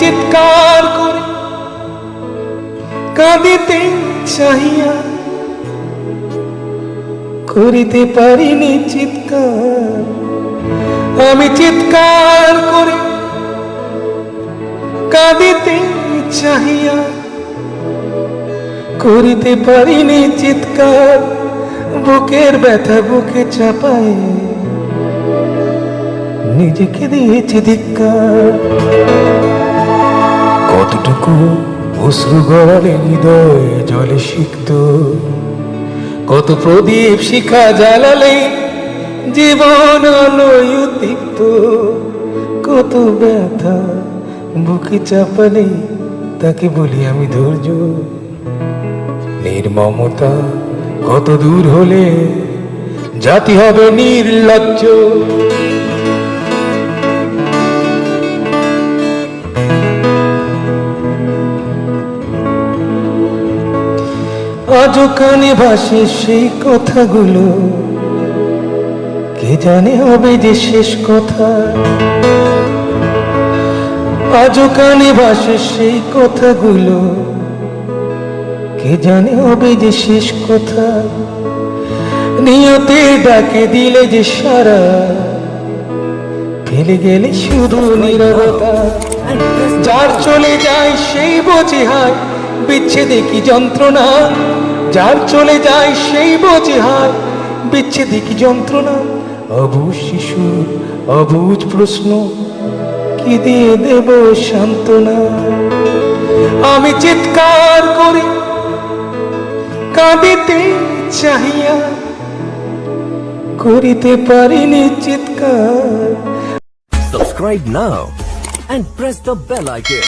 চিৎকার করে কাঁদিতে চাহিয়া করিতে পারিনি চিৎকার। আমি চিৎকার করে কাঁদিতে চাহিয়া করিতে পারিনি চিৎকার। বুকের ব্যথা বুকে চাপায় নিজেকে দিয়েছি ধিক্কার। কতটুকু অশ্রু গড়ালে হৃদয় জলে সিক্ত, কত প্রদীপ শিখা জ্বালালে জীবন আলোয় উদ্দীপ্ত। কত ব্যথা বুকে চাপালে তাকে বলি আমি ধৈর্য। নির্মমতা কত দূর হলে জাতি হবে নির্লজ্জ। আজও কানে ভাসে সেই কথাগুলো, কে জানে হবে যে শেষ কথা। আজও কানে ভাসে সেই কথাগুলো, কে জানে হবে যে শেষ কথা। নিয়তে ডাকে দিলে যে সারা, ফেলে গেলে শুধু নীরবতা। যার চলে যায় সেই বোঝে হায় বিচ্ছেদে কি যন্ত্রণা। যার চলে যায় সেই বোঝে হায় বিচ্ছেদে কি যন্ত্রণা। অবুঝ শিশুর অবুঝ প্রশ্ন, কি দিয়ে দেব সান্ত্বনা। আমি চিৎকার করে কাঁদিতে চাহিয়া করিতে পারিনি চিৎকার। Subscribe now and press the bell icon.